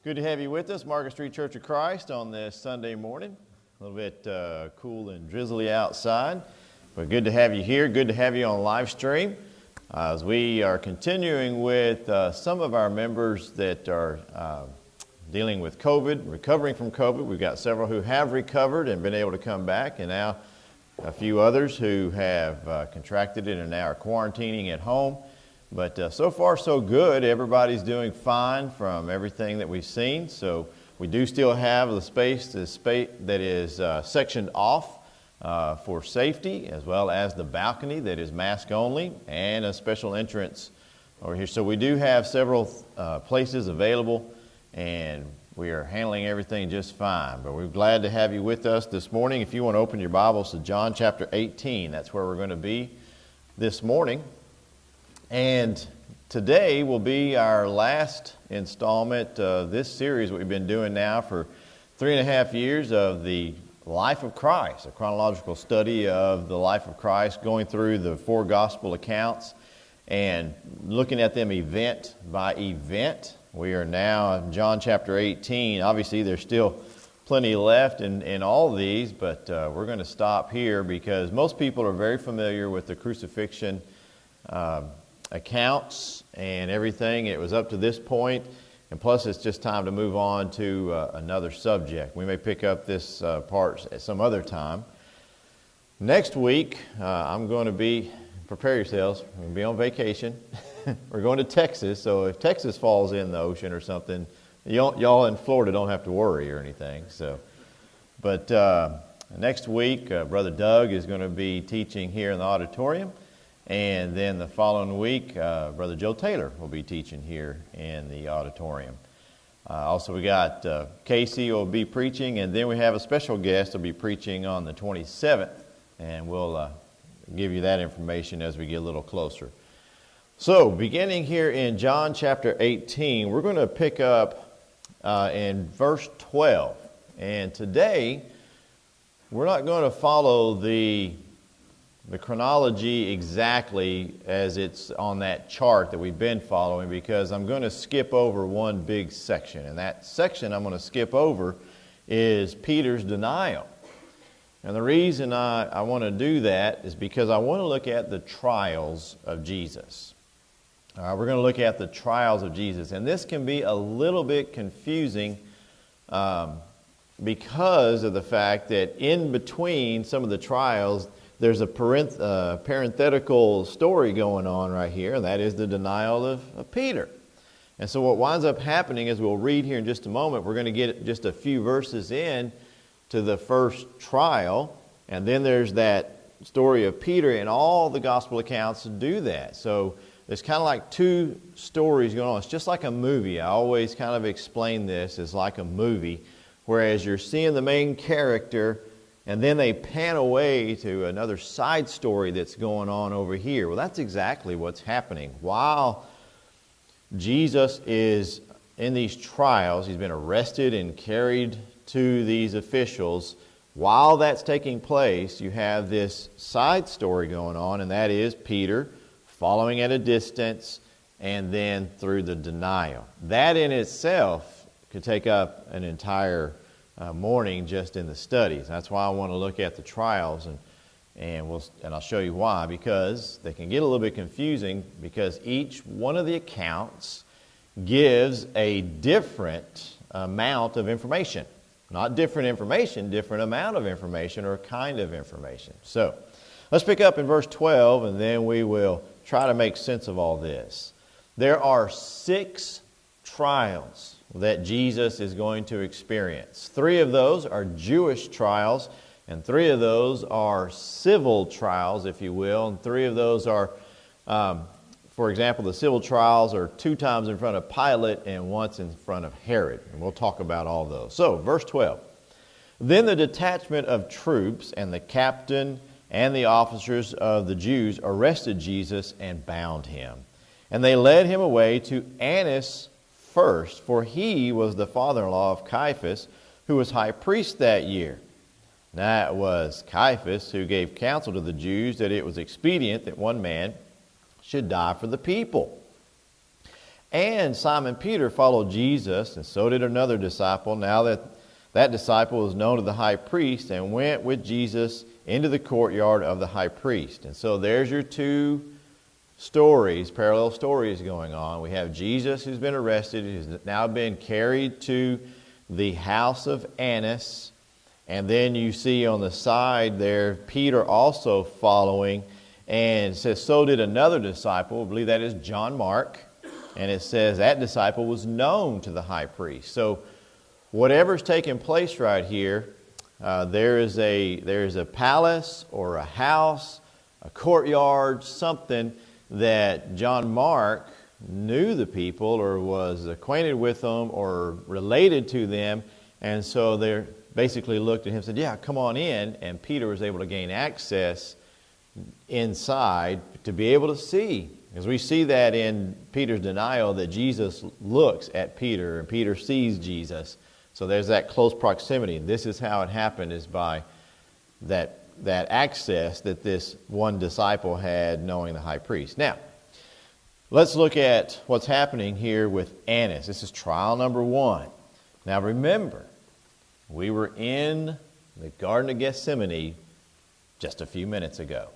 Good to have you with us, Market Street Church of Christ, on this Sunday morning. A little bit cool and drizzly outside, but good to have you here. Good to have you on live stream. As we are continuing with some of our members that are dealing with COVID, recovering from COVID. We've got several who have recovered and been able to come back, and now a few others who have contracted it and now are quarantining at home. But so far, so good. Everybody's doing fine from everything that we've seen. So we do still have the space that is sectioned off for safety, as well as the balcony that is mask only, and a special entrance over here. So we do have several places available, and we are handling everything just fine. But we're glad to have you with us this morning. If you want to open your Bibles to John chapter 18, that's where we're going to be this morning. And today will be our last installment of this series we've been doing now for 3.5 years of the life of Christ, a chronological study of the life of Christ, going through the 4 gospel accounts and looking at them event by event. We are now in John chapter 18. Obviously, there's still plenty left in all of these, but we're going to stop here because most people are very familiar with the crucifixion accounts and everything. It was up to this point, and plus it's just time to move on to another subject. We may pick up this part at some other time. Next week, I'm going to be, prepare yourselves, I'm going to be on vacation. We're going to Texas, so if Texas falls in the ocean or something, y'all in Florida don't have to worry or anything. But next week, Brother Doug is going to be teaching here in the auditorium. And then the following week, Brother Joe Taylor will be teaching here in the auditorium. Also, we got Casey will be preaching, and then we have a special guest who will be preaching on the 27th, and we'll give you that information as we get a little closer. So, beginning here in John chapter 18, we're going to pick up in verse 12. And today, we're not going to follow the chronology exactly as it's on that chart that we've been following, because I'm going to skip over one big section. And that section I'm going to skip over is Peter's denial. And the reason I want to do that is because I want to look at the trials of Jesus. We're going to look at the trials of Jesus. And this can be a little bit confusing because of the fact that in between some of the trials, there's a parenthetical story going on right here, and that is the denial of Peter. And so what winds up happening, as we'll read here in just a moment, we're going to get just a few verses in to the first trial, and then there's that story of Peter, and all the gospel accounts do that. So there's kind of like 2 stories going on. It's just like a movie. I always kind of explain this as like a movie, whereas you're seeing the main character, and then they pan away to another side story that's going on over here. Well, that's exactly what's happening. While Jesus is in these trials, he's been arrested and carried to these officials. While that's taking place, you have this side story going on, and that is Peter following at a distance and then through the denial. That in itself could take up an entire morning just in the studies. That's why I want to look at the trials, and I'll show you why, because they can get a little bit confusing, because each one of the accounts gives a different amount of information. Not different information, different amount of information or kind of information. So let's pick up in verse 12, and then we will try to make sense of all this. There are 6 trials that Jesus is going to experience. 3 of those are Jewish trials, and 3 of those are civil trials, if you will, and 3 of those are, for example, the civil trials are 2 times in front of Pilate and once in front of Herod, and we'll talk about all those. So, verse 12. Then the detachment of troops and the captain and the officers of the Jews arrested Jesus and bound him. And they led him away to Annas first, for he was the father-in-law of Caiaphas, who was high priest that year. Now it was Caiaphas who gave counsel to the Jews that it was expedient that one man should die for the people. And Simon Peter followed Jesus, and so did another disciple. Now that disciple was known to the high priest and went with Jesus into the courtyard of the high priest. And so there's your two stories, parallel stories going on. We have Jesus who's been arrested, who's now been carried to the house of Annas. And then you see on the side there, Peter also following. And it says, so did another disciple. I believe that is John Mark. And it says that disciple was known to the high priest. So whatever's taking place right here, there is a palace or a house, a courtyard, something that John Mark knew the people or was acquainted with them or related to them. And so they basically looked at him and said, yeah, come on in. And Peter was able to gain access inside to be able to see. Because we see that in Peter's denial that Jesus looks at Peter and Peter sees Jesus. So there's that close proximity. This is how it happened, is by that access that this one disciple had knowing the high priest. Now, let's look at what's happening here with Annas. This is trial number 1. Now remember, we were in the Garden of Gethsemane just a few minutes ago.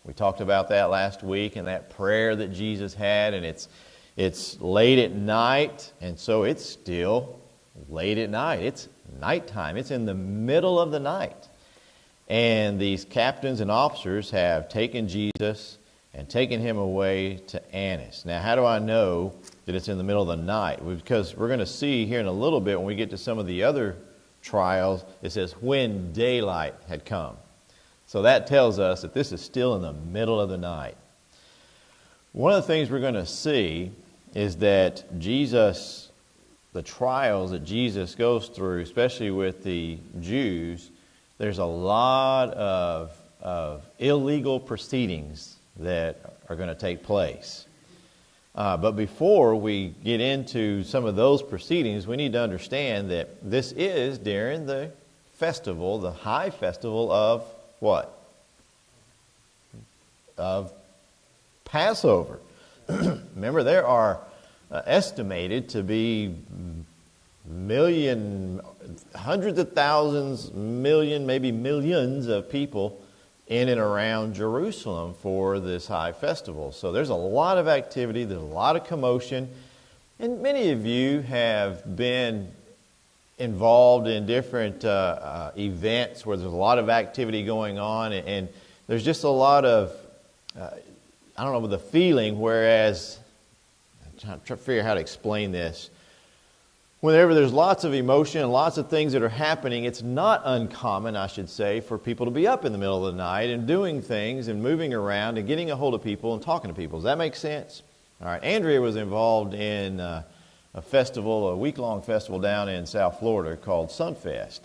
We talked about that last week and that prayer that Jesus had, and it's late at night, and so it's still late at night. It's nighttime. It's in the middle of the night. And these captains and officers have taken Jesus and taken him away to Annas. Now, how do I know that it's in the middle of the night? Because we're going to see here in a little bit when we get to some of the other trials, it says when daylight had come. So that tells us that this is still in the middle of the night. One of the things we're going to see is that the trials that Jesus goes through, especially with the Jews, there's a lot of illegal proceedings that are going to take place. But before we get into some of those proceedings, we need to understand that this is during the festival, the high festival of what? Of Passover. Remember, there are estimated to be hundreds of thousands, maybe millions of people in and around Jerusalem for this high festival. So there's a lot of activity, there's a lot of commotion, and many of you have been involved in different events where there's a lot of activity going on, and there's just a lot of, the feeling, whereas, I'm trying to figure out how to explain this. Whenever there's lots of emotion and lots of things that are happening, it's not uncommon, I should say, for people to be up in the middle of the night and doing things and moving around and getting a hold of people and talking to people. Does that make sense? All right. Andrea was involved in a week-long festival down in South Florida called Sunfest.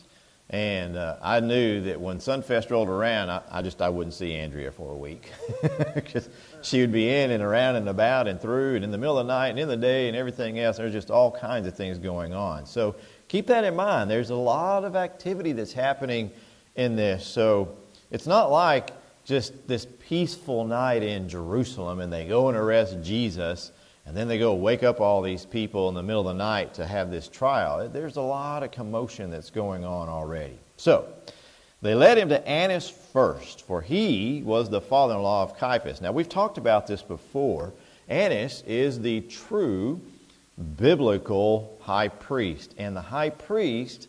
And I knew that when Sunfest rolled around, I wouldn't see Andrea for a week. Because she would be in and around and about and through and in the middle of the night and in the day and everything else. There's just all kinds of things going on. So keep that in mind. There's a lot of activity that's happening in this. So it's not like just this peaceful night in Jerusalem and they go and arrest Jesus and then they go wake up all these people in the middle of the night to have this trial. There's a lot of commotion that's going on already. So they led him to Annas first, for he was the father-in-law of Caiaphas. Now, we've talked about this before. Annas is the true biblical high priest. And the high priest,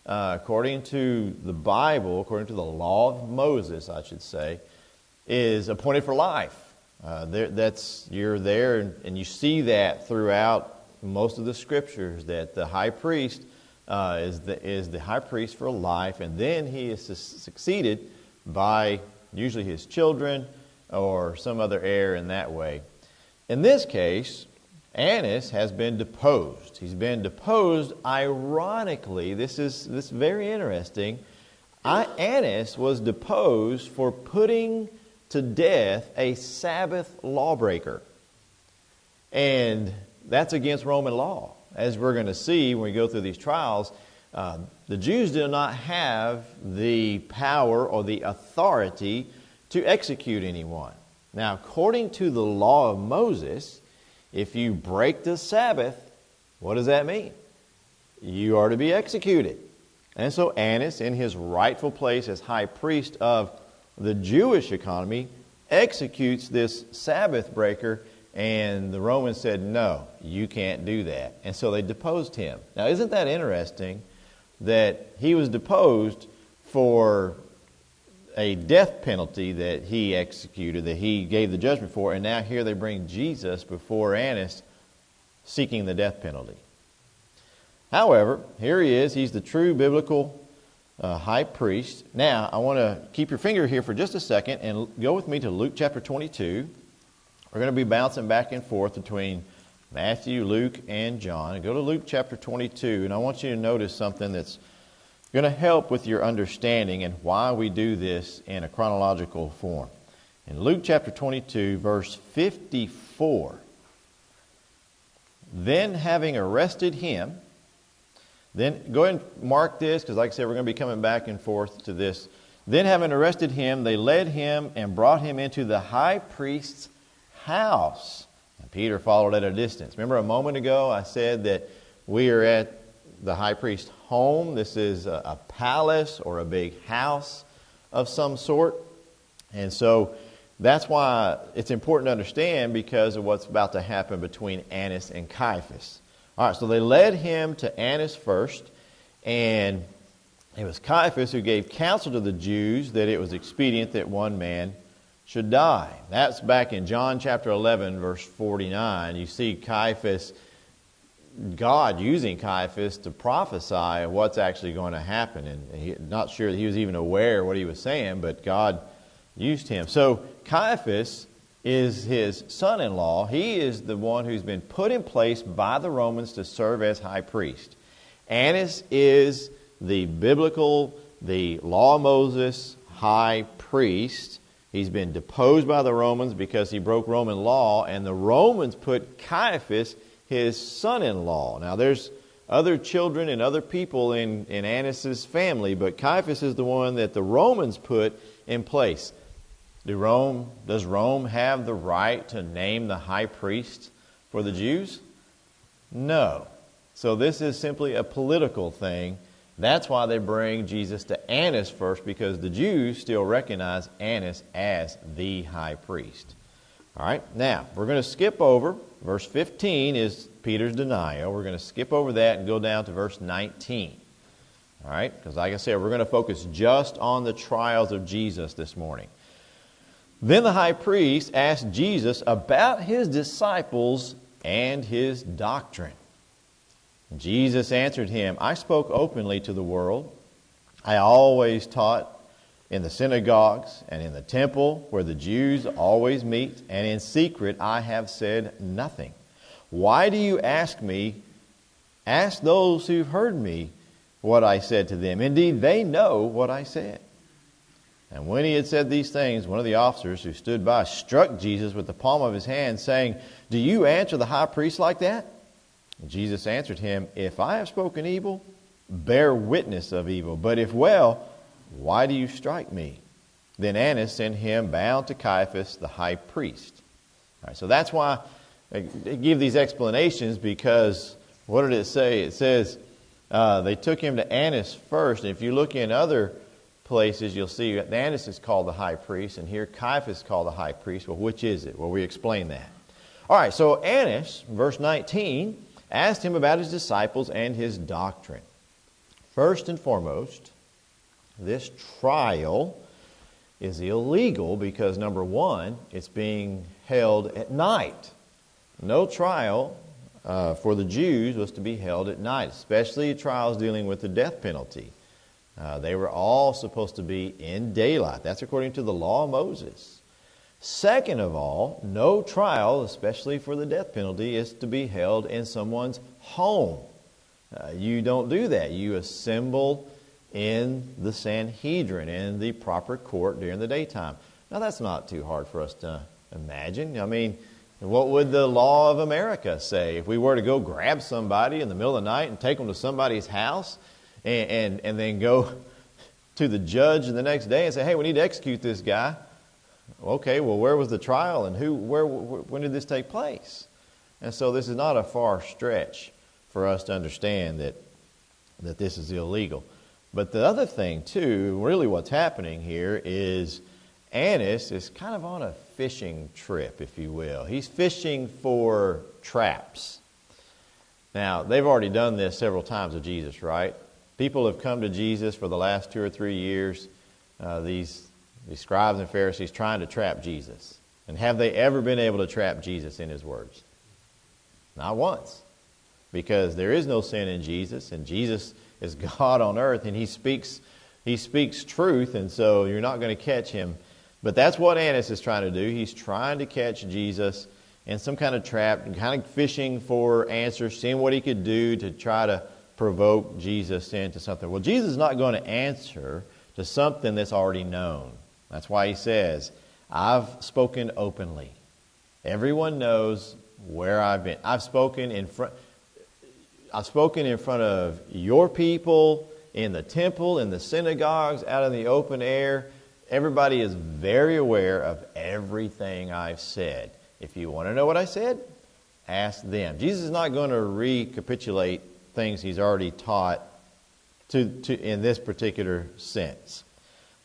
according to the Bible, according to the law of Moses, I should say, is appointed for life. You're there, and you see that throughout most of the scriptures, that the high priest is the high priest for life, and then he is succeeded by usually his children or some other heir in that way. In this case, Annas has been deposed. He's been deposed. Ironically, this is very interesting. Annas was deposed for putting to death a Sabbath lawbreaker. And that's against Roman law. As we're going to see when we go through these trials, the Jews do not have the power or the authority to execute anyone. Now, according to the law of Moses, If you break the Sabbath, what does that mean? You are to be executed. And so Annas, in his rightful place as high priest of the Jewish economy, executes this Sabbath breaker, and the Romans said, no, you can't do that. And so they deposed him. Now, isn't that interesting that he was deposed for a death penalty that he executed, that he gave the judgment for, and now here they bring Jesus before Annas seeking the death penalty. However, here he is. He's the true biblical high priest. Now, I want to keep your finger here for just a second and go with me to Luke chapter 22. We're going to be bouncing back and forth between Matthew, Luke, and John. Go to Luke chapter 22, and I want you to notice something that's going to help with your understanding and why we do this in a chronological form. In Luke chapter 22, verse 54, then having arrested him, then go ahead and mark this, because like I said, we're going to be coming back and forth to this. Then having arrested him, they led him and brought him into the high priest's house. And Peter followed at a distance. Remember a moment ago I said that we are at the high priest's home. This is a palace or a big house of some sort. And so that's why it's important to understand, because of what's about to happen between Annas and Caiaphas. All right, so they led him to Annas first, and it was Caiaphas who gave counsel to the Jews that it was expedient that one man should die. That's back in John chapter 11, verse 49. You see Caiaphas, God using Caiaphas to prophesy what's actually going to happen. And not sure that he was even aware of what he was saying, but God used him. So Caiaphas is his son-in-law. He is the one who's been put in place by the Romans to serve as high priest. Annas is the biblical, the law of Moses high priest. He's been deposed by the Romans because he broke Roman law, and the Romans put Caiaphas, his son-in-law. Now there's other children and other people in Annas' family, but Caiaphas is the one that the Romans put in place. Does Rome have the right to name the high priest for the Jews? No. So this is simply a political thing. That's why they bring Jesus to Annas first, because the Jews still recognize Annas as the high priest. All right, now we're going to skip over. Verse 15 is Peter's denial. We're going to skip over that and go down to verse 19. All right, because like I said, we're going to focus just on the trials of Jesus this morning. Then the high priest asked Jesus about his disciples and his doctrine. Jesus answered him, I spoke openly to the world. I always taught in the synagogues and in the temple where the Jews always meet, and in secret I have said nothing. Why do you ask me? Ask those who've heard me what I said to them. Indeed, they know what I said. And when he had said these things, one of the officers who stood by struck Jesus with the palm of his hand, saying, Do you answer the high priest like that? And Jesus answered him, If I have spoken evil, bear witness of evil. But if well, why do you strike me? Then Annas sent him bound to Caiaphas, the high priest. All right, so that's why I give these explanations, because what did it say? It says they took him to Annas first. And if you look in other places, you'll see that Annas is called the high priest, and here Caiaphas is called the high priest. Well, which is it? Well, we explain that. All right, so Annas, verse 19, asked him about his disciples and his doctrine. First and foremost, this trial is illegal because, number one, it's being held at night. No trial for the Jews was to be held at night, especially trials dealing with the death penalty. They were all supposed to be in daylight. That's according to the law of Moses. Second of all, no trial, especially for the death penalty, is to be held in someone's home. You don't do that. You assemble in the Sanhedrin, in the proper court during the daytime. Now, that's not too hard for us to imagine. I mean, what would the law of America say if we were to go grab somebody in the middle of the night and take them to somebody's house and then go to the judge the next day and say, hey, we need to execute this guy? Okay, well, where was the trial and when did this take place? And so this is not a far stretch for us to understand that this is illegal. But the other thing, too, really what's happening here is Annas is kind of on a fishing trip, if you will. He's fishing for traps. Now, they've already done this several times with Jesus, right? People have come to Jesus for the last 2 or 3 years, these scribes and Pharisees trying to trap Jesus. And have they ever been able to trap Jesus in his words? Not once. Because there is no sin in Jesus, and Jesus is God on earth, and he speaks truth, and so you're not going to catch him. But that's what Annas is trying to do. He's trying to catch Jesus in some kind of trap, and kind of fishing for answers, seeing what he could do to try to provoke Jesus into something. Well, Jesus is not going to answer to something that's already known. That's why he says, I've spoken openly. Everyone knows where I've been. I've spoken in front of your people, in the temple, in the synagogues, out in the open air. Everybody is very aware of everything I've said. If you want to know what I said, ask them. Jesus is not going to recapitulate things he's already taught in this particular sense.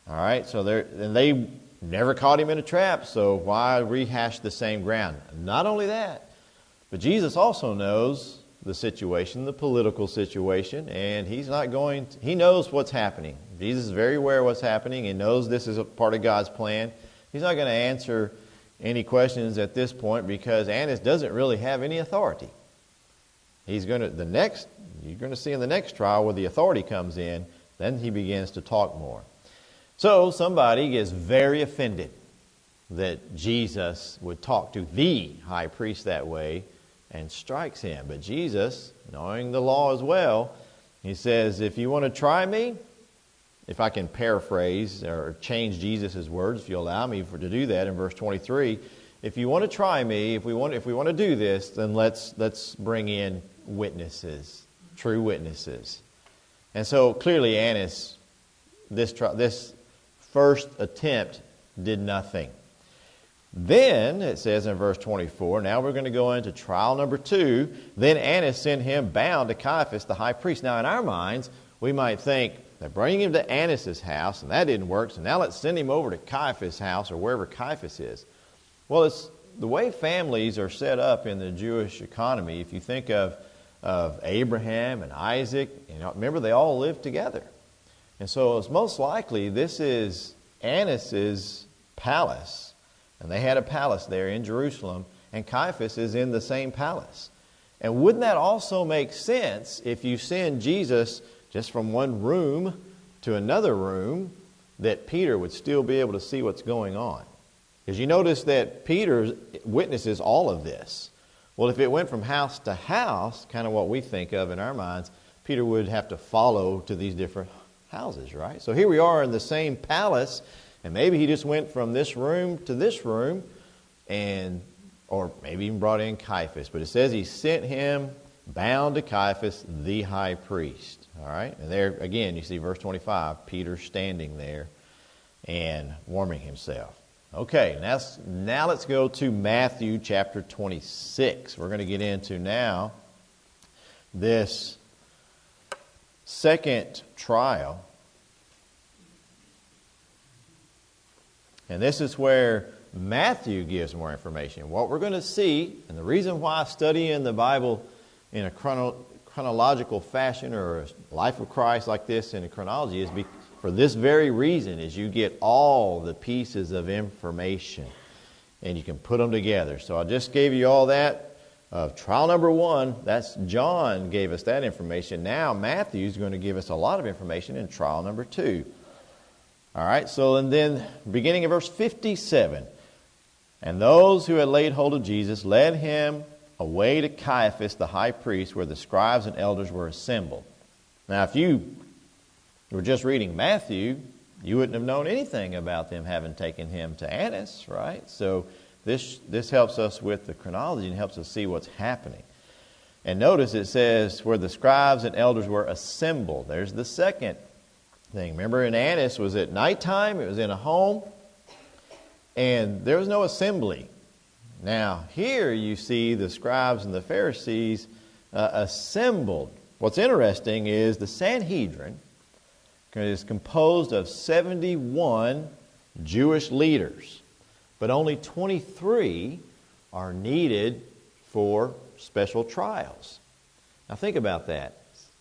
All right, so they never caught him in a trap, so why rehash the same ground? Not only that, but Jesus also knows the situation, the political situation, and he knows what's happening. Jesus is very aware of what's happening and knows this is a part of God's plan. He's not going to answer any questions at this point because Annas doesn't really have any authority. You're going to see in the next trial where the authority comes in, then he begins to talk more. So somebody gets very offended that Jesus would talk to the high priest that way and strikes him. But Jesus, knowing the law as well, he says, if you want to try me, if I can paraphrase or change Jesus' words, if you allow me to do that in verse 23, if you want to try me, if we want to do this, then let's bring in witnesses, true witnesses. And so clearly Annas, this first attempt did nothing. Then, it says in verse 24, now we're going to go into trial number 2. Then Annas sent him bound to Caiaphas, the high priest. Now, in our minds, we might think, they're bringing him to Annas' house, and that didn't work, so now let's send him over to Caiaphas' house, or wherever Caiaphas is. Well, it's the way families are set up in the Jewish economy. If you think of Abraham and Isaac, remember they all lived together. And so it's most likely this is Annas' palace. And they had a palace there in Jerusalem, and Caiaphas is in the same palace. And wouldn't that also make sense if you send Jesus just from one room to another room, that Peter would still be able to see what's going on? Because you notice that Peter witnesses all of this. Well, if it went from house to house, kind of what we think of in our minds, Peter would have to follow to these different houses, right? So here we are in the same palace, and maybe he just went from this room to this room, or maybe even brought in Caiaphas. But it says he sent him bound to Caiaphas, the high priest. All right? And there, again, you see verse 25, Peter standing there and warming himself. Okay, now let's go to Matthew chapter 26. We're going to get into now this second trial. And this is where Matthew gives more information. What we're going to see, and the reason why studying the Bible in a chronological fashion, or a life of Christ like this in a chronology, is for this very reason, is you get all the pieces of information and you can put them together. So I just gave you all that of trial number 1. That's John gave us that information. Now Matthew's going to give us a lot of information in trial number 2. All right, so and then beginning of verse 57, and those who had laid hold of Jesus led him away to Caiaphas, the high priest, where the scribes and elders were assembled. Now, if you were just reading Matthew, you wouldn't have known anything about them having taken him to Annas, right? So this helps us with the chronology and helps us see what's happening. And notice it says where the scribes and elders were assembled. There's the second thing. Remember, in Annas was at nighttime. It was in a home, and there was no assembly. Now, here you see the scribes and the Pharisees assembled. What's interesting is the Sanhedrin is composed of 71 Jewish leaders, but only 23 are needed for special trials. Now think about that.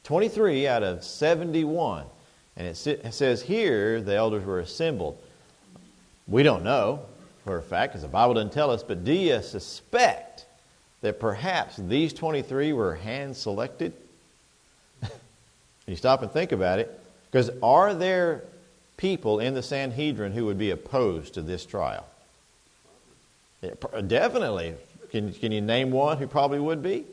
23 out of 71. And it says here the elders were assembled. We don't know for a fact, because the Bible doesn't tell us, but do you suspect that perhaps these 23 were hand-selected? You stop and think about it. Because are there people in the Sanhedrin who would be opposed to this trial? Yeah, definitely. Can you name one who probably would be?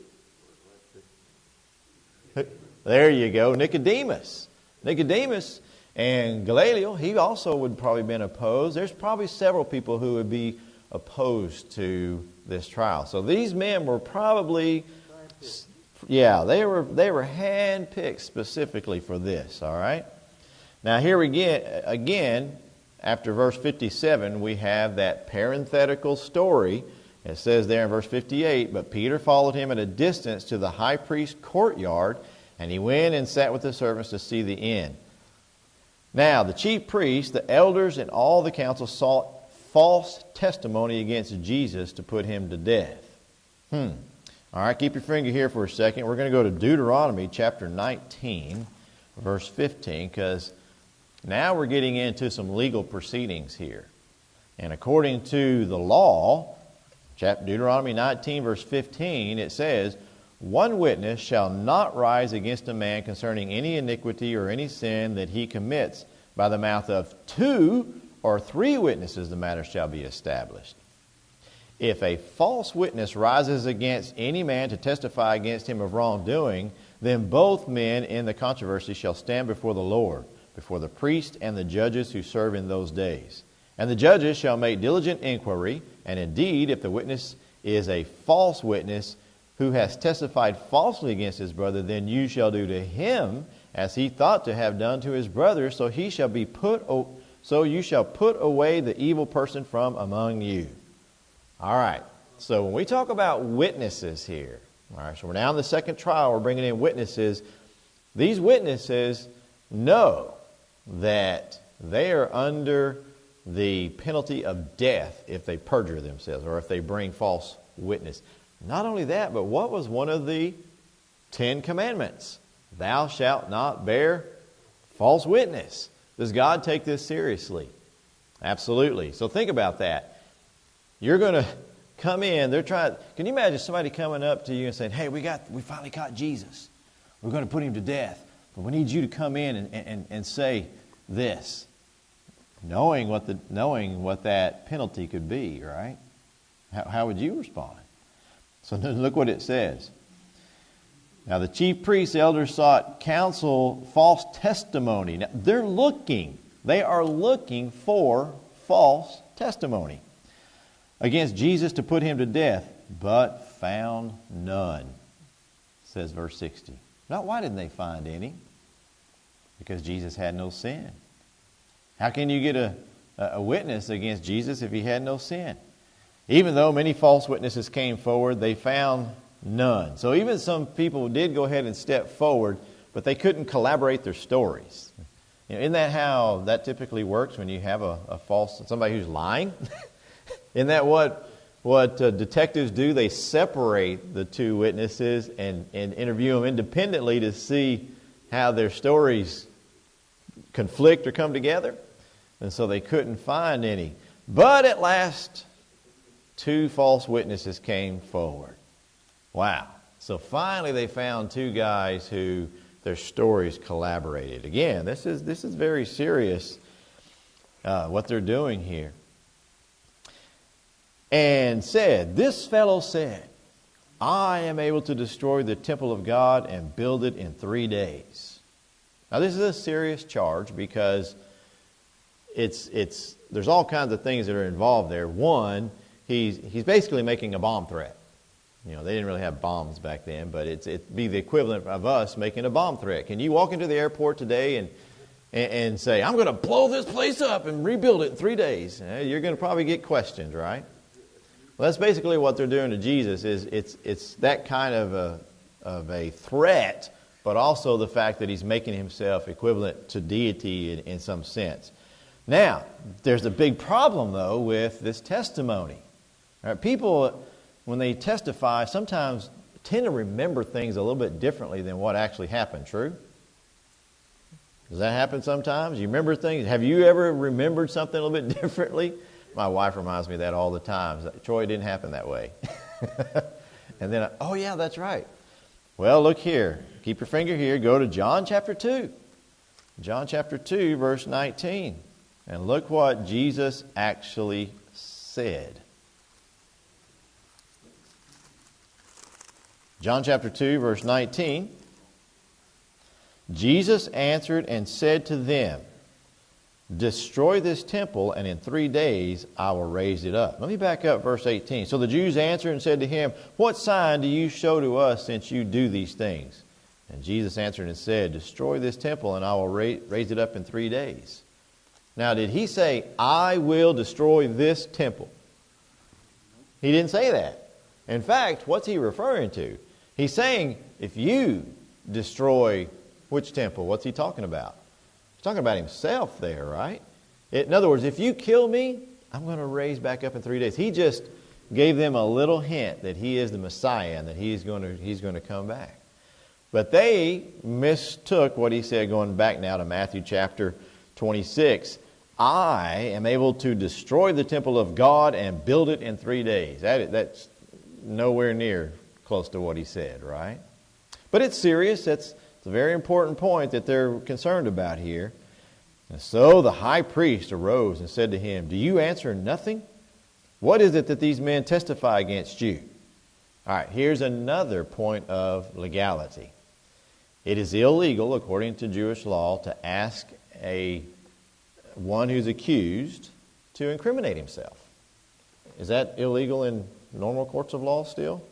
There you go, Nicodemus. Nicodemus and Gamaliel, he also would probably have been opposed. There's probably several people who would be opposed to this trial. So these men were probably, they were handpicked specifically for this, all right? Now here again, after verse 57, we have that parenthetical story. It says there in verse 58, "But Peter followed him at a distance to the high priest's courtyard, and he went and sat with the servants to see the end. Now the chief priests, the elders, and all the council sought false testimony against Jesus to put him to death." All right, keep your finger here for a second. We're going to go to Deuteronomy chapter 19, verse 15, because now we're getting into some legal proceedings here. And according to the law, Deuteronomy 19, verse 15, it says, "One witness shall not rise against a man concerning any iniquity or any sin that he commits. By the mouth of 2 or 3 witnesses the matter shall be established. If a false witness rises against any man to testify against him of wrongdoing, then both men in the controversy shall stand before the Lord, before the priest and the judges who serve in those days. And the judges shall make diligent inquiry, and indeed, if the witness is a false witness who has testified falsely against his brother, then you shall do to him as he thought to have done to his brother, so you shall put away the evil person from among you." All right, so when we talk about witnesses here, all right, so we're now in the second trial, we're bringing in witnesses. These witnesses know that they are under the penalty of death if they perjure themselves or if they bring false witness. Not only that, but what was one of the 10 commandments? Thou shalt not bear false witness. Does God take this seriously? Absolutely. So think about that. You're going to come in, can you imagine somebody coming up to you and saying, "Hey, we finally caught Jesus. We're going to put him to death. But we need you to come in and say this." Knowing what that penalty could be, right? How would you respond? So look what it says. Now the chief priests, elders sought counsel, false testimony. Now they are looking for false testimony against Jesus to put him to death, but found none, says verse 60. Now why didn't they find any? Because Jesus had no sin. How can you get a witness against Jesus if he had no sin? Even though many false witnesses came forward, they found none. So even some people did go ahead and step forward, but they couldn't collaborate their stories. Isn't that how that typically works when you have somebody who's lying? Isn't that what detectives do? They separate the two witnesses and interview them independently to see how their stories conflict or come together. And so they couldn't find any. But at last, 2 false witnesses came forward. Wow. So finally they found 2 guys who their stories collaborated. Again, this is very serious what they're doing here. And this fellow said, "I am able to destroy the temple of God and build it in 3 days." Now this is a serious charge because there's all kinds of things that are involved there. One, he's basically making a bomb threat. They didn't really have bombs back then, but it'd be the equivalent of us making a bomb threat. Can you walk into the airport today and say, "I'm going to blow this place up and rebuild it in 3 days"? You're going to probably get questioned, right? Well, that's basically what they're doing to Jesus. It's that kind of a threat, but also the fact that he's making himself equivalent to deity in some sense. Now, there's a big problem, though, with this testimony. All right, people, when they testify, sometimes tend to remember things a little bit differently than what actually happened. True? Does that happen sometimes? You remember things? Have you ever remembered something a little bit differently? My wife reminds me of that all the time. Troy, it didn't happen that way. And then, oh yeah, that's right. Well, look here. Keep your finger here. Go to John chapter 2. John chapter 2, verse 19. And look what Jesus actually said. John chapter 2, verse 19. Jesus answered and said to them, destroy this temple, and in 3 days I will raise it up. Let me back up verse 18. So the Jews answered and said to him, what sign do you show to us since you do these things? And Jesus answered and said, destroy this temple, and I will raise it up in 3 days. Now, did he say, I will destroy this temple? He didn't say that. In fact, what's he referring to? He's saying, if you destroy which temple? What's he talking about? He's talking about himself there, right? In other words, if you kill me, I'm going to raise back up in 3 days. He just gave them a little hint that he is the Messiah and that he's going to come back. But they mistook what he said, going back now to Matthew chapter 26. I am able to destroy the temple of God and build it in 3 days. That's nowhere near close to what he said, right? But it's serious. It's a very important point that they're concerned about here. And so the high priest arose and said to him, do you answer nothing? What is it that these men testify against you? All right, here's another point of legality. It is illegal, according to Jewish law, to ask one who's accused to incriminate himself. Is that illegal in normal courts of law still?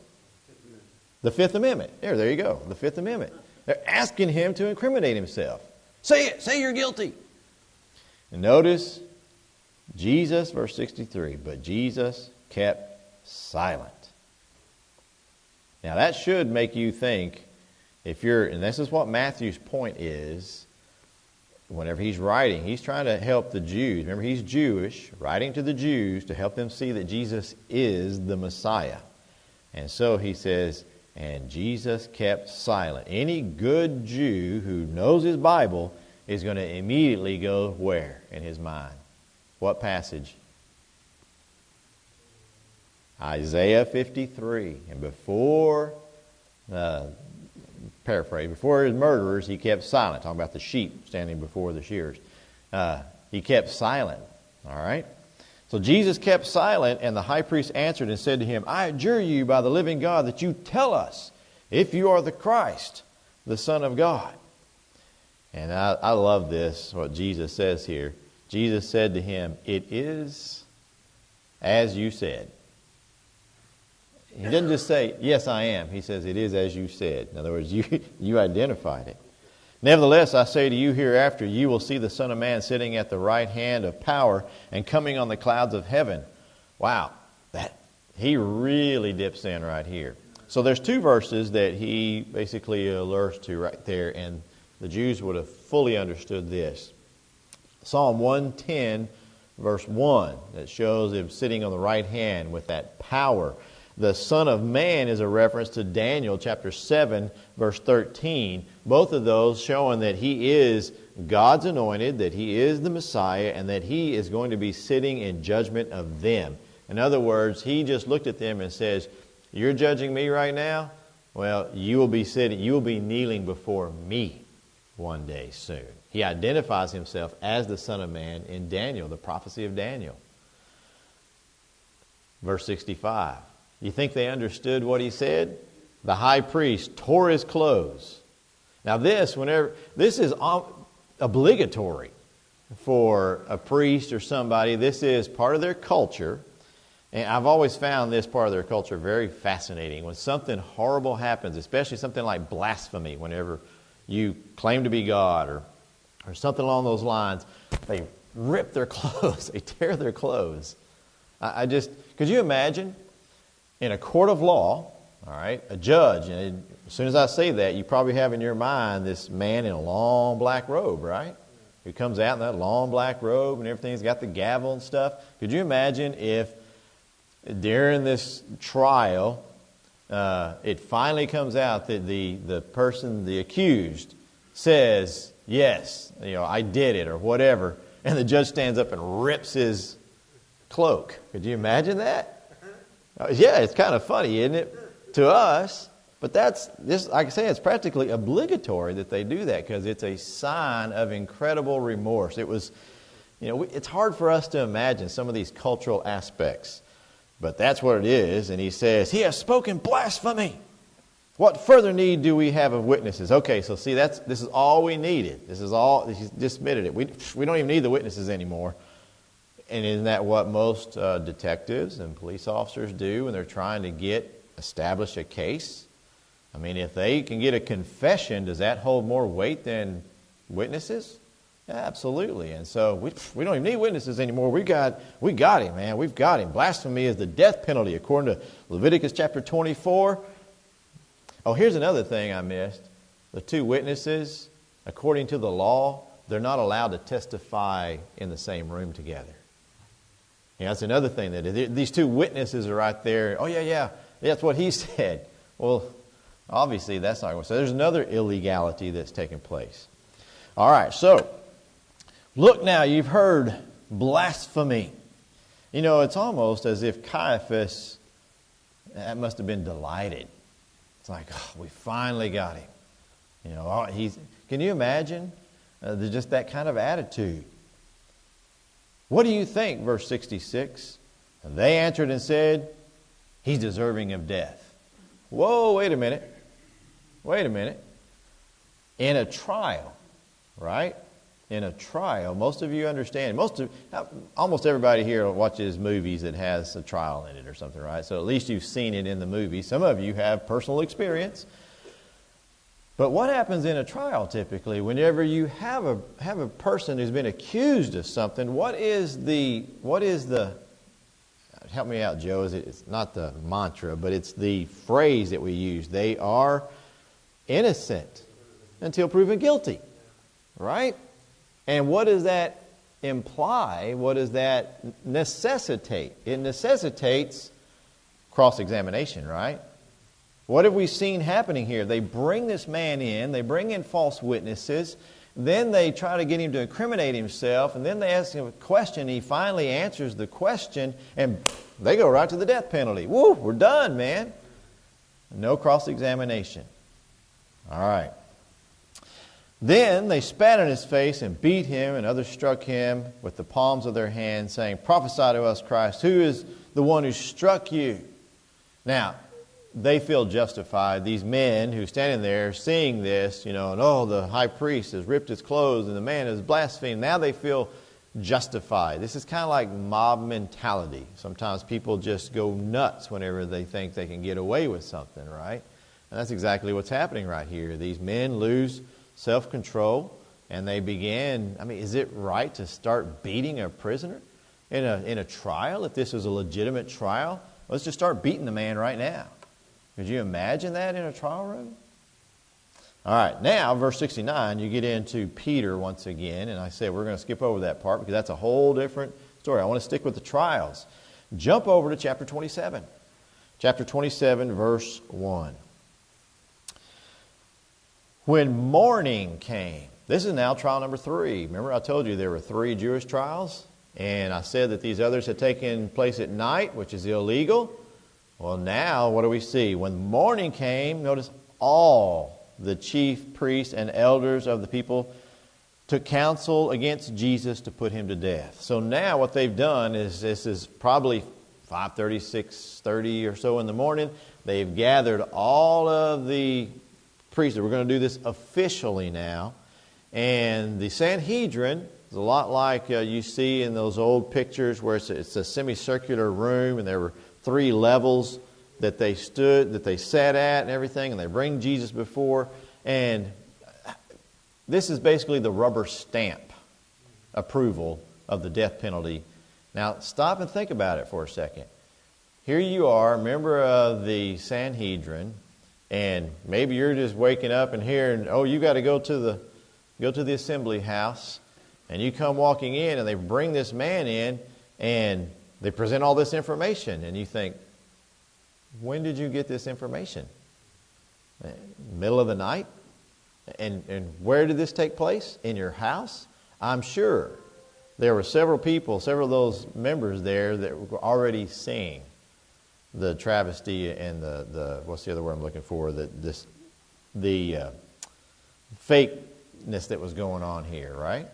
The Fifth Amendment. There you go. The Fifth Amendment. They're asking him to incriminate himself. Say it. Say you're guilty. And notice Jesus, verse 63, but Jesus kept silent. Now that should make you think, and this is what Matthew's point is, whenever he's writing, he's trying to help the Jews. Remember, he's Jewish, writing to the Jews to help them see that Jesus is the Messiah. And so he says, and Jesus kept silent. Any good Jew who knows his Bible is going to immediately go where in his mind? What passage? Isaiah 53. And before his murderers, he kept silent. Talking about the sheep standing before the shearers. He kept silent. All right? So Jesus kept silent, and the high priest answered and said to him, I adjure you by the living God that you tell us if you are the Christ, the Son of God. And I love this, what Jesus says here. Jesus said to him, it is as you said. He didn't just say, yes, I am. He says, it is as you said. In other words, you identified it. Nevertheless, I say to you, hereafter you will see the Son of Man sitting at the right hand of power and coming on the clouds of heaven. Wow, he really dips in right here. So there's two verses that he basically alludes to right there, and the Jews would have fully understood this. Psalm 110, verse 1, that shows him sitting on the right hand with that power. The Son of Man is a reference to Daniel chapter 7, verse 13. Both of those showing that he is God's anointed, that he is the Messiah, and that he is going to be sitting in judgment of them. In other words, he just looked at them and says, you're judging me right now? Well, you will be kneeling before me one day soon. He identifies himself as the Son of Man in Daniel, the prophecy of Daniel. Verse 65. You think they understood what he said? The high priest tore his clothes. Now this is obligatory for a priest or somebody. This is part of their culture. And I've always found this part of their culture very fascinating. When something horrible happens, especially something like blasphemy, whenever you claim to be God or something along those lines, they rip their clothes. They tear their clothes. Could you imagine in a court of law, all right, a judge, and as soon as I say that, you probably have in your mind this man in a long black robe, right? Who comes out in that long black robe and everything's got the gavel and stuff. Could you imagine if during this trial, it finally comes out that the person, the accused, says, yes, I did it or whatever, and the judge stands up and rips his cloak. Could you imagine that? Yeah, it's kind of funny, isn't it, to us? But that's, like I say, it's practically obligatory that they do that because it's a sign of incredible remorse. It was, it's hard for us to imagine some of these cultural aspects, but that's what it is. And he says, he has spoken blasphemy. What further need do we have of witnesses? Okay, so see, this is all we needed. This is all, he just admitted it. We don't even need the witnesses anymore. And isn't that what most detectives and police officers do when they're trying to establish a case? I mean, if they can get a confession, does that hold more weight than witnesses? Yeah, absolutely. And so we don't even need witnesses anymore. We got him, man. We've got him. Blasphemy is the death penalty according to Leviticus chapter 24. Oh, here's another thing I missed. The two witnesses, according to the law, they're not allowed to testify in the same room together. That's another thing. That these two witnesses are right there. Oh, yeah, that's what he said. Well, obviously, that's not going to. So there's another illegality that's taking place. All right, so look now, you've heard blasphemy. It's almost as if Caiaphas must have been delighted. It's like, we finally got him. Can you imagine just that kind of attitude? What do you think, verse 66? And they answered and said, he's deserving of death. Whoa, wait a minute. In a trial, right? In a trial, most of you understand. Almost everybody here watches movies that has a trial in it or something, right? So at least you've seen it in the movie. Some of you have personal experience. But what happens in a trial typically? Whenever you have a person who's been accused of something, what is the help me out, Joe, it's not the mantra, but it's the phrase that we use. They are innocent until proven guilty. Right? And what does that imply? What does that necessitate? It necessitates cross-examination, right? What have we seen happening here? They bring this man in, they bring in false witnesses, then they try to get him to incriminate himself, and then they ask him a question. He finally answers the question, and they go right to the death penalty. Woo, we're done, man. No cross-examination. All right. Then they spat in his face and beat him, and others struck him with the palms of their hands, saying, prophesy to us, Christ, who is the one who struck you? Now, they feel justified. These men who are standing there seeing this, and the high priest has ripped his clothes and the man has blasphemed. Now they feel justified. This is kind of like mob mentality. Sometimes people just go nuts whenever they think they can get away with something, right? And that's exactly what's happening right here. These men lose self-control and they begin, is it right to start beating a prisoner in a trial? If this was a legitimate trial, let's just start beating the man right now. Could you imagine that in a trial room? All right, now, verse 69, you get into Peter once again, and I said we're going to skip over that part because that's a whole different story. I want to stick with the trials. Jump over to chapter 27. Chapter 27, verse 1. When morning came, this is now trial number 3. Remember I told you there were 3 Jewish trials, and I said that these others had taken place at night, which is illegal. Well, now, what do we see? When morning came, notice all the chief priests and elders of the people took counsel against Jesus to put him to death. So now what they've done is, this is probably 5:30, 6:30 or so in the morning. They've gathered all of the priests. We're going to do this officially now. And the Sanhedrin is a lot like you see in those old pictures where it's a semicircular room and there were 3 levels that they sat at and everything, and they bring Jesus before. And this is basically the rubber stamp approval of the death penalty. Now, stop and think about it for a second. here you are, a member of the Sanhedrin, and maybe you're just waking up and hearing, oh, you got to go to the assembly house, and you come walking in, and they bring this man in, and they present all this information, and you think, when did you get this information? Middle of the night? And where did this take place? In your house? I'm sure there were several of those members there that were already seeing the travesty and the what's the other word I'm looking for? The fakeness that was going on here, right?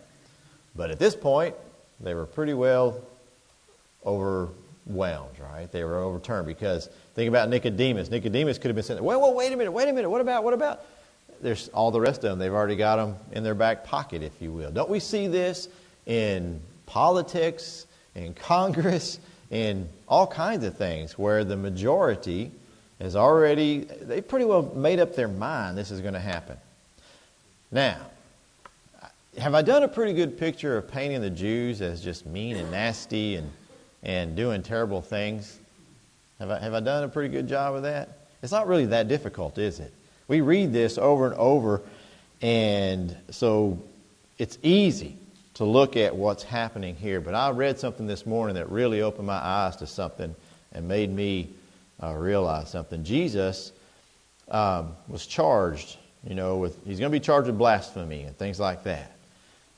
But at this point, they were pretty well overwhelmed, right? They were overturned because think about Nicodemus. Nicodemus could have been saying, well, wait a minute, what about? There's all the rest of them. They've already got them in their back pocket, if you will. Don't we see this in politics, in Congress, in all kinds of things where the majority is already, they pretty well made up their mind this is going to happen. Now, have I done a pretty good picture of painting the Jews as just mean and nasty and doing terrible things? Have I done a pretty good job of that? It's not really that difficult, is it? We read this over and over, and so it's easy to look at what's happening here. But I read something this morning that really opened my eyes to something and made me realize something. Jesus was charged, he's going to be charged with blasphemy and things like that.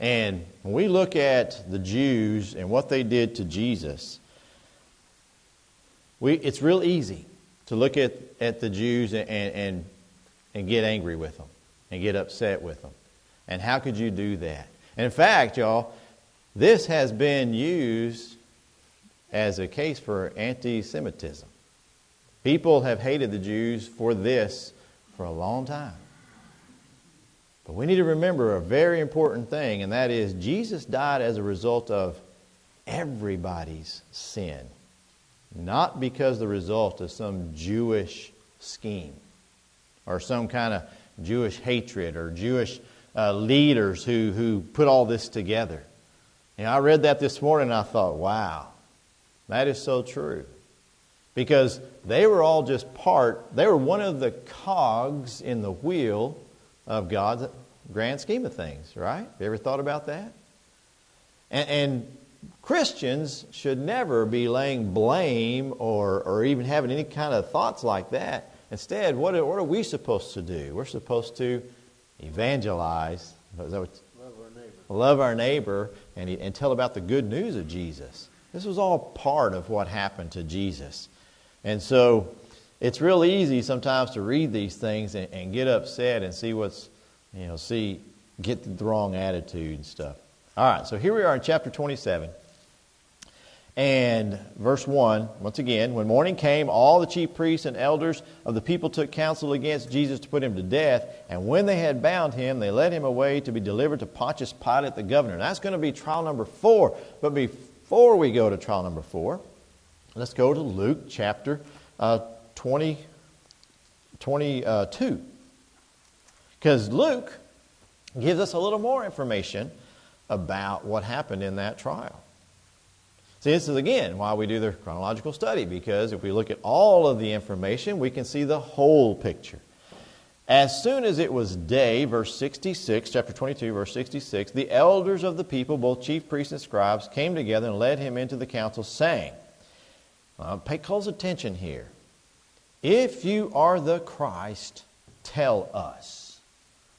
And when we look at the Jews and what they did to Jesus, it's real easy to look at the Jews and get angry with them and get upset with them. And how could you do that? And in fact, y'all, this has been used as a case for anti-Semitism. People have hated the Jews for this for a long time. But we need to remember a very important thing, and that is Jesus died as a result of everybody's sin, not because the result of some Jewish scheme or some kind of Jewish hatred or Jewish leaders who put all this together. I read that this morning and I thought, wow, that is so true. Because they were all just they were one of the cogs in the wheel of God's grand scheme of things, right? You ever thought about that? And Christians should never be laying blame or even having any kind of thoughts like that. Instead, what are we supposed to do? We're supposed to evangelize, love our neighbor, and tell about the good news of Jesus. This was all part of what happened to Jesus. And so it's real easy sometimes to read these things and get upset and see get the wrong attitude and stuff. All right, so here we are in chapter 27. And verse 1, once again, when morning came, all the chief priests and elders of the people took counsel against Jesus to put him to death. And when they had bound him, they led him away to be delivered to Pontius Pilate the governor. And that's going to be trial number 4. But before we go to trial number 4, let's go to Luke chapter 22. Because Luke gives us a little more information about what happened in that trial. See, this is, again, why we do the chronological study, because if we look at all of the information, we can see the whole picture. As soon as it was day, verse 66, chapter 22, verse 66, the elders of the people, both chief priests and scribes, came together and led him into the council, saying, pay close attention here, if you are the Christ, tell us.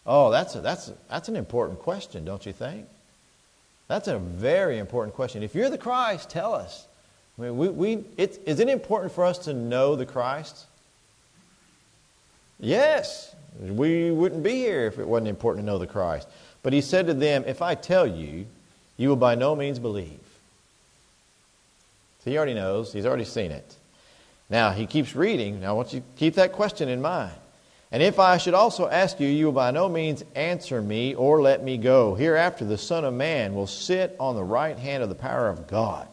Oh, that's an important question, don't you think? That's a very important question. If you're the Christ, tell us. I mean, is it important for us to know the Christ? Yes. We wouldn't be here if it wasn't important to know the Christ. But he said to them, if I tell you, you will by no means believe. So he already knows. He's already seen it. Now, he keeps reading. Now, I want you to keep that question in mind. And if I should also ask you, you will by no means answer me or let me go. Hereafter the Son of Man will sit on the right hand of the power of God.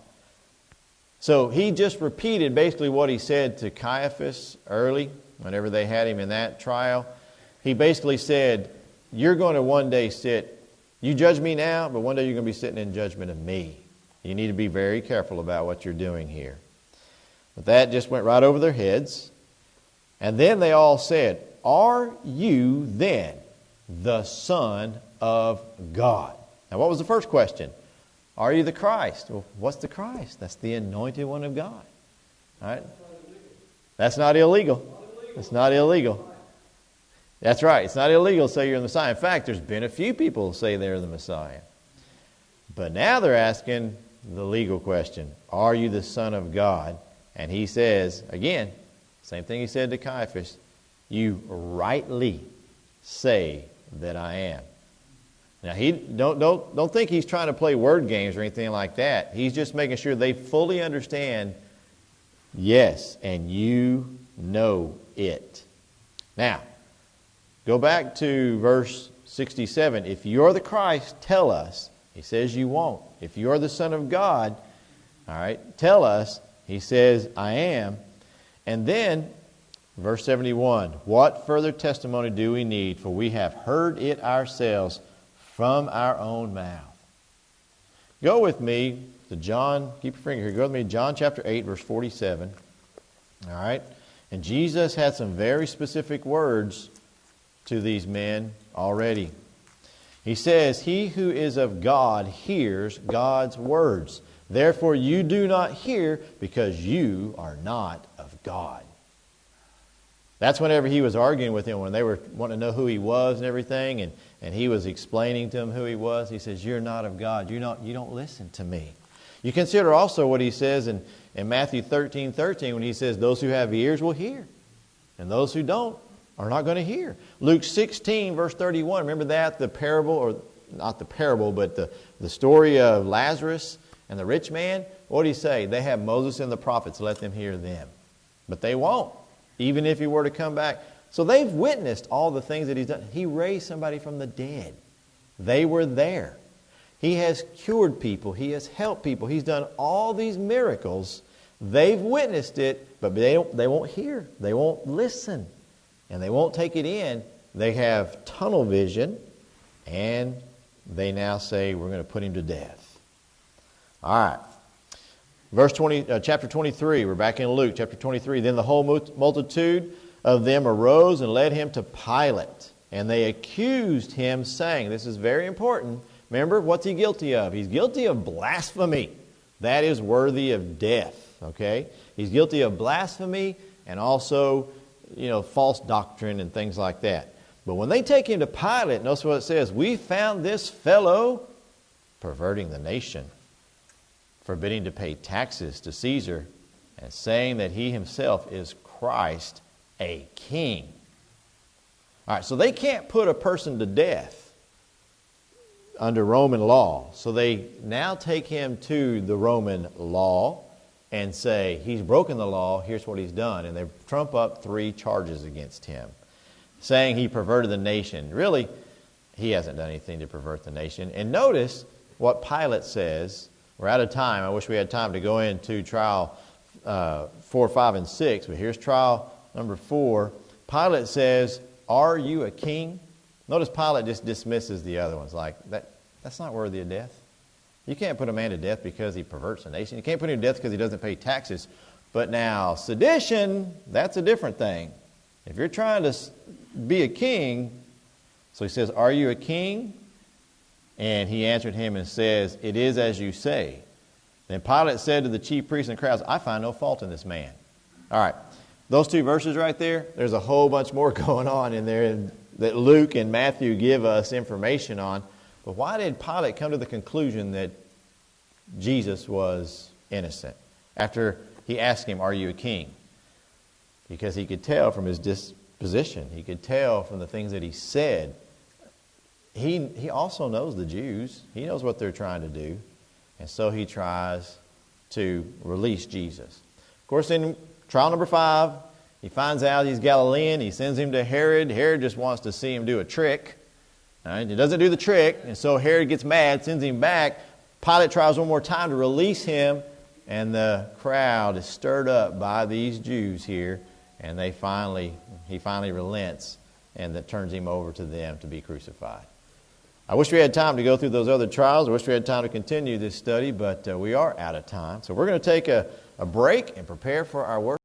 So he just repeated basically what he said to Caiaphas early, whenever they had him in that trial. He basically said, you're going to one day sit, you judge me now, but one day you're going to be sitting in judgment of me. You need to be very careful about what you're doing here. But that just went right over their heads. And then they all said, "Are you then the Son of God?" Now, what was the first question? Are you the Christ? Well, what's the Christ? That's the anointed one of God. All right? That's not illegal. It's not illegal. That's right. It's not illegal to say you're the Messiah. In fact, there's been a few people who say they're the Messiah. But now they're asking the legal question. Are you the Son of God? And he says, again, same thing he said to Caiaphas, "You rightly say that I am." Now, he don't think he's trying to play word games or anything like that. He's just making sure they fully understand, yes, and you know it. Now, go back to verse 67. If you're the Christ, tell us. He says you won't. If you're the Son of God, all right, tell us. He says, I am. And then, verse 71, what further testimony do we need? For we have heard it ourselves from our own mouth. Go with me to John, keep your finger here, go with me to John chapter 8, verse 47. All right? And Jesus had some very specific words to these men already. He says, "He who is of God hears God's words. Therefore you do not hear, because you are not of God." That's whenever he was arguing with him, when they were wanting to know who he was and everything, and he was explaining to them who he was. He says, "You're not of God. You don't listen to me." You consider also what he says in Matthew 13:13, when he says, "Those who have ears will hear, and those who don't are not going to hear." Luke 16, verse 31, remember that? The parable, or not the parable, but the story of Lazarus and the rich man. What did he say? They have Moses and the prophets, let them hear them. But they won't, even if he were to come back. So they've witnessed all the things that he's done. He raised somebody from the dead. They were there. He has cured people. He has helped people. He's done all these miracles. They've witnessed it, but they won't hear. They won't listen. And they won't take it in. They have tunnel vision, and they now say, we're going to put him to death. All right. Verse 20, chapter 23, we're back in Luke, chapter 23. Then the whole multitude of them arose and led him to Pilate. And they accused him, saying, this is very important. Remember, what's he guilty of? He's guilty of blasphemy. That is worthy of death. Okay? He's guilty of blasphemy and also, false doctrine and things like that. But when they take him to Pilate, notice what it says. We found this fellow perverting the nation, forbidding to pay taxes to Caesar, and saying that he himself is Christ, a king. All right, so they can't put a person to death under Roman law. So they now take him to the Roman law and say, he's broken the law, here's what he's done. And they trump up 3 charges against him, saying he perverted the nation. Really, he hasn't done anything to pervert the nation. And notice what Pilate says. We're out of time. I wish we had time to go into trial 4, 5, and 6. But here's trial number 4. Pilate says, are you a king? Notice Pilate just dismisses the other ones. Like, that's not worthy of death. You can't put a man to death because he perverts the nation. You can't put him to death because he doesn't pay taxes. But now, sedition, that's a different thing. If you're trying to be a king, so he says, are you a king? And he answered him and says, it is as you say. Then Pilate said to the chief priests and crowds, I find no fault in this man. All right, those 2 verses right there, there's a whole bunch more going on in there that Luke and Matthew give us information on. But why did Pilate come to the conclusion that Jesus was innocent after he asked him, are you a king? Because he could tell from his disposition. He could tell from the things that he said. He also knows the Jews. He knows what they're trying to do. And so he tries to release Jesus. Of course, in trial number 5, he finds out he's Galilean. He sends him to Herod. Herod just wants to see him do a trick. All right? He doesn't do the trick, and so Herod gets mad, sends him back. Pilate tries one more time to release him, and the crowd is stirred up by these Jews here, and he finally relents, and that turns him over to them to be crucified. I wish we had time to go through those other trials. I wish we had time to continue this study, but we are out of time. So we're going to take a a break and prepare for our work.